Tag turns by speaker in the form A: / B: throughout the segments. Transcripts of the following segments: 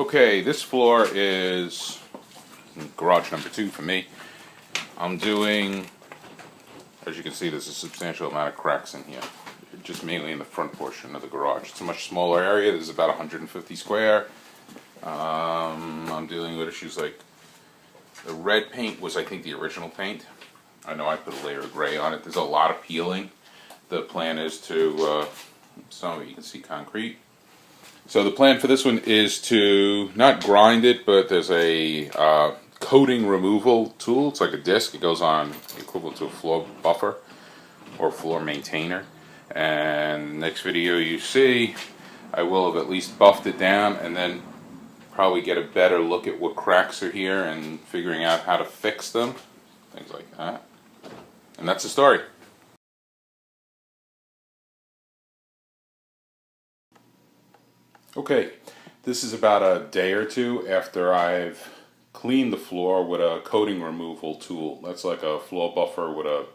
A: Okay, this floor is garage number 2 for me. I'm doing, as you can see, there's a substantial amount of cracks in here, just mainly in the front portion of the garage. It's a much smaller area. There's about 150 square. I'm dealing with issues like the red paint was, I think, the original paint. I know I put a layer of gray on it. There's a lot of peeling. The plan is to, some of you can see concrete. So the plan for this one is to not grind it, but there's a coating removal tool. It's like a disc. It goes on equivalent to a floor buffer or floor maintainer. And next video you see, I will have at least buffed it down and then probably get a better look at what cracks are here and figuring out how to fix them, things like that. And that's the story. Okay, this is about a day or two after I've cleaned the floor with a coating removal tool. That's like a floor buffer with a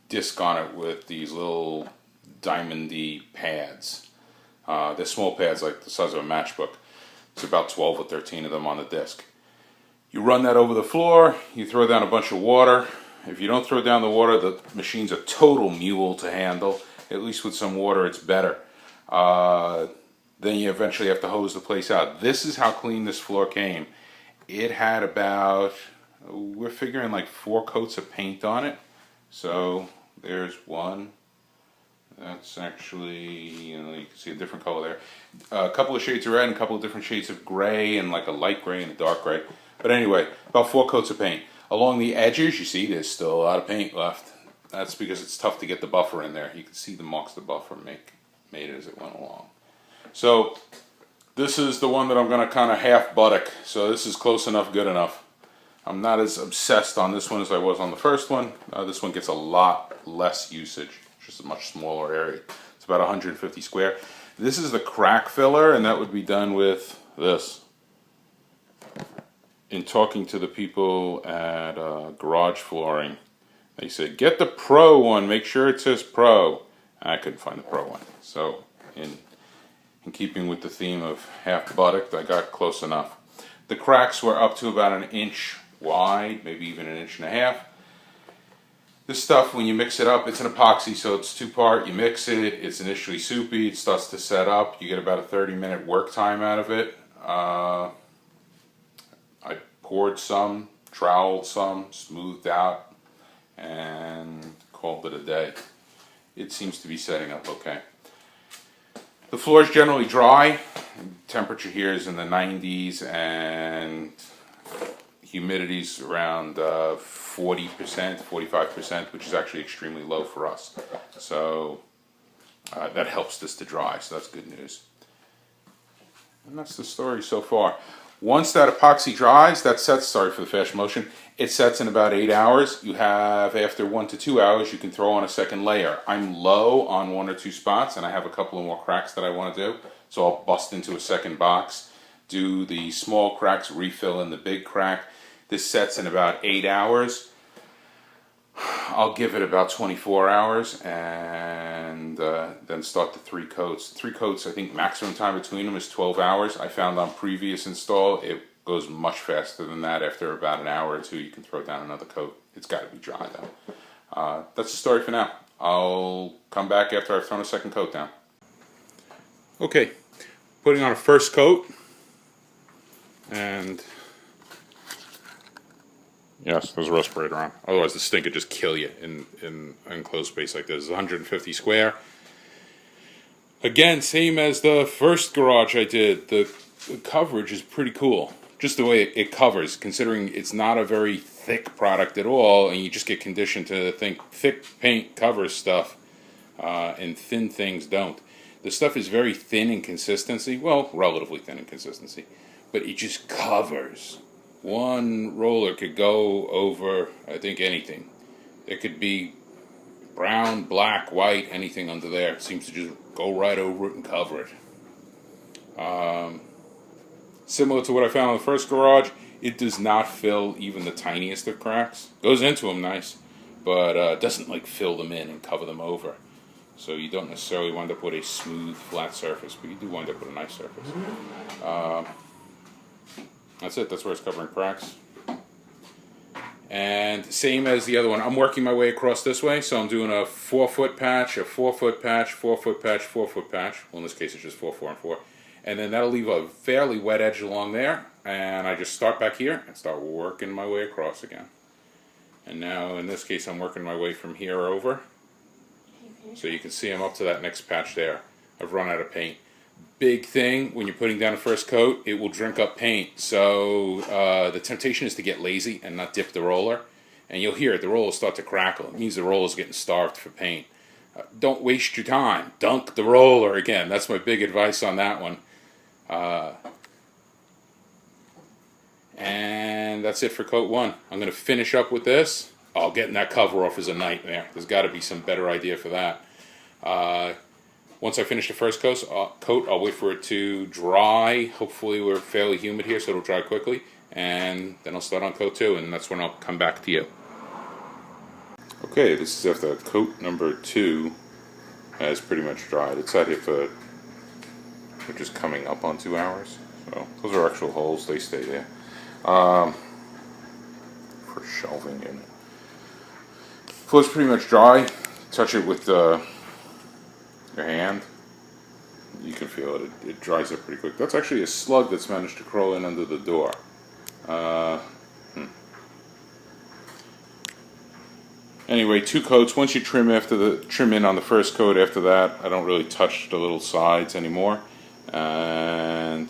A: disc on it with these little diamondy pads. They're small pads like the size of a matchbook. It's about 12 or 13 of them on the disc. You run that over the floor, you throw down a bunch of water. If you don't throw down the water, the machine's a total mule to handle. At least with some water it's better. Then you eventually have to hose the place out. This is how clean this floor came. It had about, we're figuring like 4 coats of paint on it. So there's one. That's actually, you can see a different color there. A couple of shades of red and a couple of different shades of gray and like a light gray and a dark gray. But anyway, about 4 coats of paint. Along the edges, you see there's still a lot of paint left. That's because it's tough to get the buffer in there. You can see the marks the buffer made as it went along. So this is the one that I'm going to kind of half buttock. So this is close enough, good enough. I'm not as obsessed on this one as I was on the first one. This one gets a lot less usage. It's just a much smaller area. It's about 150 square. This is the crack filler, and that would be done with this. In talking to the people at Garage Flooring, they said, get the Pro one, make sure it says Pro. I couldn't find the Pro one. So in keeping with the theme of half buttock, I got close enough. The cracks were up to about 1 inch wide, maybe even 1.5 inches. This stuff, when you mix it up, it's an epoxy, so it's 2-part. You mix it, it's initially soupy, it starts to set up. You get about a 30-minute work time out of it. I poured some, troweled some, smoothed out, and called it a day. It seems to be setting up okay. The floor is generally dry. Temperature here is in the 90s and humidity's around 40%, 45%, which is actually extremely low for us. So that helps this to dry, so that's good news. And that's the story so far. Once that epoxy dries, that sets, sorry for the fast motion, it sets in about 8 hours. You have, after 1 to 2 hours, you can throw on a second layer. I'm low on 1 or 2 spots, and I have a couple of more cracks that I want to do. So I'll bust into a second box, do the small cracks, refill in the big crack. This sets in about 8 hours. I'll give it about 24 hours, and then start the 3 coats. 3 coats, I think maximum time between them is 12 hours. I found on previous install, it goes much faster than that. After about 1 hour or 2, you can throw down another coat. It's got to be dry though. That's the story for now. I'll come back after I've thrown a second coat down. Okay, putting on a first coat, and yes, there's a respirator on. Otherwise the stink could just kill you in enclosed space like this. It's 150 square. Again, same as the first garage I did. The coverage is pretty cool. Just the way it covers, considering it's not a very thick product at all, and you just get conditioned to think thick paint covers stuff, and thin things don't. The stuff is very thin in consistency, well, relatively thin in consistency, but it just covers. One roller could go over, I think, anything. It could be brown, black, white, anything under there. It seems to just go right over it and cover it. Similar to what I found in the first garage, it does not fill even the tiniest of cracks. Goes into them nice, but doesn't like fill them in and cover them over. So you don't necessarily wind up with a smooth, flat surface, but you do wind up with a nice surface. That's it. That's where it's covering cracks. And same as the other one, I'm working my way across this way, so I'm doing a 4-foot patch, a 4-foot patch, 4-foot patch, 4-foot patch. Well, in this case, it's just 4, 4, and 4. And then that'll leave a fairly wet edge along there, and I just start back here and start working my way across again. And now, in this case, I'm working my way from here over. So you can see I'm up to that next patch there. I've run out of paint. Big thing, when you're putting down a first coat, it will drink up paint. So the temptation is to get lazy and not dip the roller. And you'll hear it, the roller will start to crackle. It means the roller's getting starved for paint. Don't waste your time. Dunk the roller again. That's my big advice on that one. And that's it for coat 1. I'm going to finish up with this. Oh, getting that cover off is a nightmare. There's got to be some better idea for that. Once I finish the first coat, I'll wait for it to dry. Hopefully we're fairly humid here, so it'll dry quickly. And then I'll start on coat 2, and that's when I'll come back to you. Okay, this is after coat number 2 has pretty much dried. It's out here for just coming up on 2 hours. So those are actual holes, they stay there. For shelving in it. Floor's pretty much dry. Touch it with your hand. You can feel it. It dries up pretty quick. That's actually a slug that's managed to crawl in under the door. Anyway, 2 coats. Once you trim in on the first coat, after that, I don't really touch the little sides anymore. And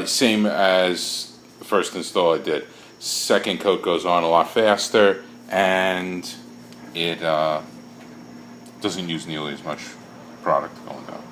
A: same as the first install I did. Second coat goes on a lot faster, and it doesn't use nearly as much product going down.